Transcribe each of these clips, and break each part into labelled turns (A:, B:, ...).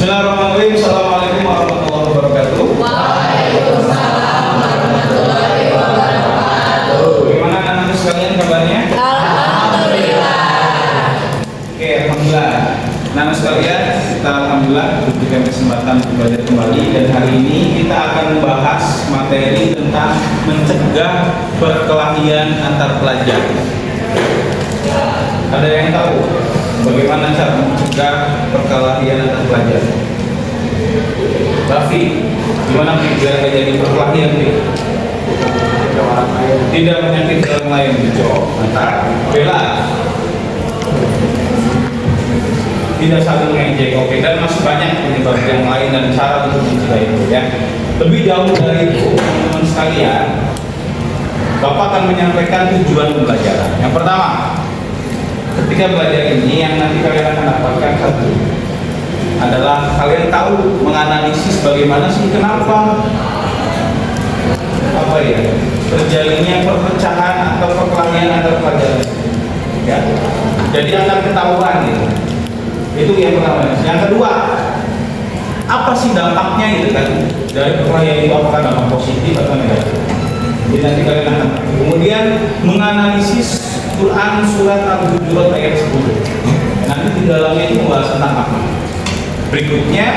A: Bismillahirrahmanirrahim. Assalamualaikum warahmatullahi wabarakatuh.
B: Waalaikumsalam warahmatullahi wabarakatuh.
A: Bagaimana anak-anak sekalian kabarnya?
B: Alhamdulillah.
A: Oke, alhamdulillah. Anak-anak sekalian, kita alhamdulillah diberikan kesempatan untuk belajar kembali, dan hari ini kita akan membahas materi tentang mencegah perkelahian antar pelajar. Ada yang tahu bagaimana cara mencegah perkelahian antar pelajar? Raffi, gimana biar nggak jadi perkelahian nih? Tidak menyakiti orang lain, Cok. Mantap. Bella, tidak saling ngejek, oke. Dan masih banyak penyebab yang lain dan cara untuk mencegah itu, ya. Lebih jauh dari itu, teman-teman sekalian, Bapak akan menyampaikan tujuan pembelajaran. Yang pertama, ketika belajar ini yang nanti kalian akan dapatkan satu adalah kalian tahu menganalisis bagaimana sih kenapa terjadinya perpecahan atau perkelahian antar pelajar, ya. Jadi akan ketahuan gitu. Itu yang pertama. Yang kedua, apa sih dampaknya gitu kan dari perkelahian itu, apakah dampak positif atau negatif? Jadi nanti kalian akan kemudian menganalisis Quran surat Al-Hujurat ayat 10. Nanti di dalamnya itu membahas tentang apa. Berikutnya,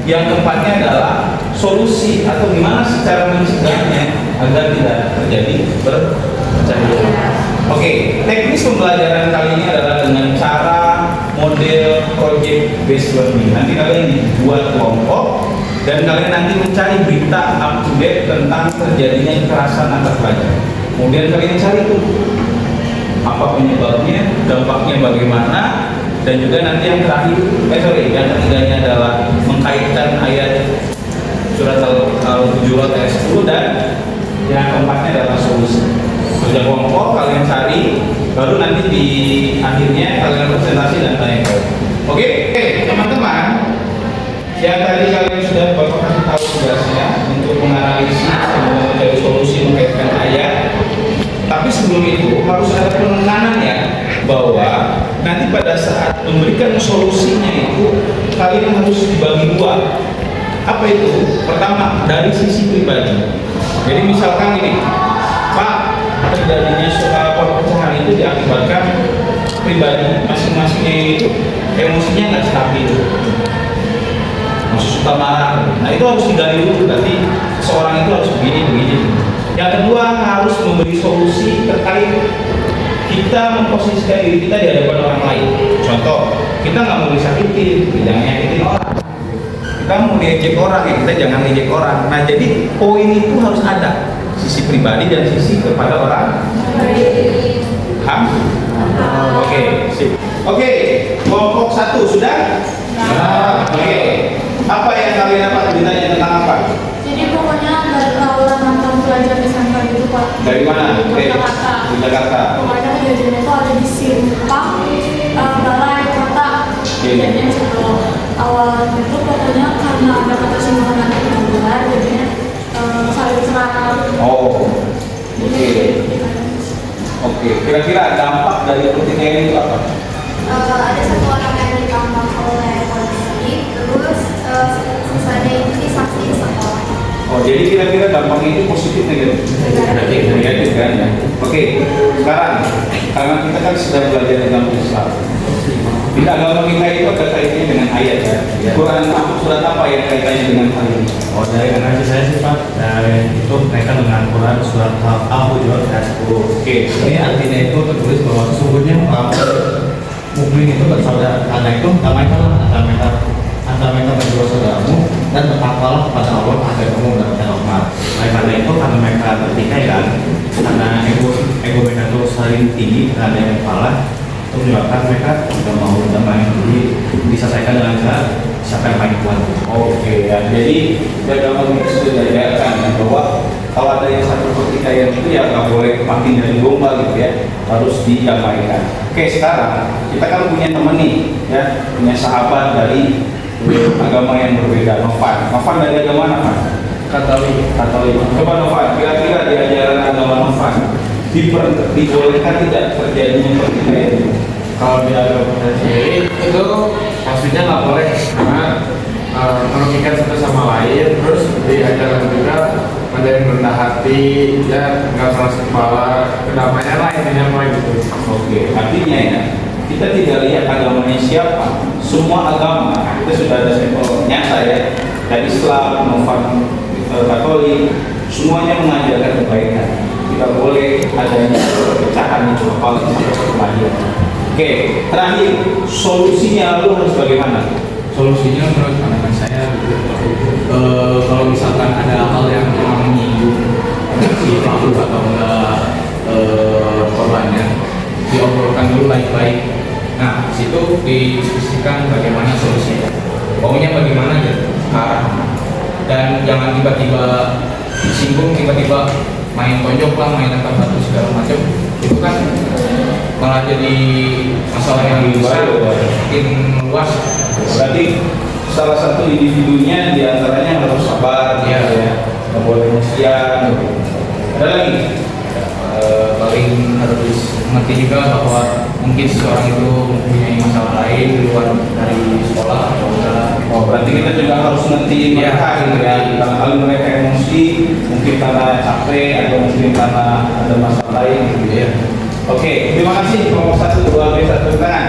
A: yang keempatnya adalah solusi atau gimana sih cara mencegahnya agar tidak terjadi perpecahan. Oke, teknis pembelajaran kali ini adalah dengan cara model project based learning. Nanti kalian dibuat kelompok dan kalian nanti mencari berita up to date tentang terjadinya kekerasan antar pelajar. Kemudian kalian cari tuh apa penyebabnya, dampaknya bagaimana, dan juga nanti yang terakhir, yang ketiganya adalah mengkaitkan ayat surat Al-Hujurat ayat 10, dan yang keempatnya adalah solusi. Kerja kelompok kalian cari, baru nanti di akhirnya kalian presentasi dan tanya jawab. Oke, teman-teman, yang tadi kalian sudah Bapak kasih tahu tugasnya untuk menganalisis dan mencari solusi mengkaitkan ayat. Tapi sebelum itu harus ada penekanan ya, bahwa nanti pada saat memberikan solusinya itu kalian harus dibagi dua. Apa itu? Pertama, dari sisi pribadi. Jadi misalkan ini, Pak, terjadinya soal perpecahan itu diakibatkan pribadi masing-masingnya itu emosinya nggak stabil, masih suka marah. Nah itu harus digali dulu, berarti seorang itu harus begini. Yang kedua, harus memberi solusi terkait kita memposisikan diri kita di hadapan orang lain. Contoh, kita nggak mau disakitin, jangan nyakitin orang. Kita mau diejek orang, ya kita jangan ejek orang. Nah jadi poin itu harus ada, sisi pribadi dan sisi kepada orang. Oke, sip. Oke, kelompok 1 sudah? Oke. Apa yang kalian dapat ditanya tentang apa?
B: Jadi pokoknya dari laporan mantan pelajar di sana gitu Pak.
A: Dari mana?
B: Di Jakarta.
A: Di Jakarta.
B: Pokoknya kejadian itu ada di Simpang Balai Kota. Kejadian sebelum awal itu pokoknya karena ada ketersinggungan antar pelajar, jadinya saling serang.
A: Oh, oke. Oke, kira-kira dampak dari pertikaian itu apa?
B: Ada satu orang yang ditangkap oleh polisi, terus sisanya itu disaksi di sekolah.
A: Oh, jadi kira-kira dampaknya itu positif negatif? Negatif kan ya? Oke, sekarang karena kita kan sudah belajar tentang Islam. Di agama kita itu ada kaitannya dengan ayat ya. Quran surat apa yang kaitannya dengan hal ini?
C: Oh, dari analisis saya sih Pak, dari itu mereka dengan Quran surat Al-Hujurat ayat 10.
A: Oke,
C: Ini artinya itu tertulis bahwa sesungguhnya mukmin itu bersaudara, karena itu damaikanlah antara mereka berdua saudaramu, dan bertakwalah kepada Allah agar kamu mendapatkan rahmat. Karena itu karena mereka bertikai kan, karena ego mereka itu saling tinggi, karena ada yang kalah, itu menyebabkan mereka tidak mau damai, jadi diselesaikan dengan cara siapa yang paling kuat.
A: Oke ya. Jadi agama kita sudah diajarkan ya, bahwa kalau ada yang satu pertikaian itu ya nggak boleh makin dari domba gitu ya, harus didamaikan. Oke, sekarang kita kan punya teman nih ya, punya sahabat dari agama yang berbeda. Novan dari agama apa? Katolik. Coba Novan, kira-kira di ajaran agama Novan dibolehkan tidak terjadinya pertikaian?
D: Kalau di agama saya sendiri itu pastinya nggak boleh, karena merugikan satu sama lain, terus diajarkan juga menjadi rendah hati, ya nggak keras kepala, kedamaian lah intinya mulai gitu.
A: Oke, artinya ya, kita tidak lihat agamanya siapa, semua agama kita sudah ada sampel nyata ya, dari Islam, Katolik, semuanya mengajarkan kebaikan. Tidak boleh adanya perpecahan itu apalagi kemajuan. Oke, terakhir solusinya lalu harus bagaimana?
E: Solusinya menurut pandangan saya kalau misalkan ada hal yang memang menyinggung si pelaku atau enggak korbannya, diobrolkan dulu baik-baik. Nah, di situ didiskusikan bagaimana solusinya, maunya bagaimana gitu arah, dan jangan tiba-tiba disinggung, tiba-tiba main tonjok lah, main angkat batu segala macam, itu kan malah jadi masalah yang besar, makin luas.
A: Berarti salah satu individunya diantaranya harus sabar,
E: Iya.
A: nggak boleh emosian. Ada lagi?
E: Paling harus mengerti juga bahwa mungkin seseorang itu mempunyai masalah lain di luar dari sekolah atau enggak.
A: Oh, berarti kita juga harus ngerti mereka gitu ya. Kalau mereka emosi, mungkin karena capek atau mungkin karena ada masalah lain gitu ya. Oke, terima kasih kelompok 1, 2, 3, 1 tangan.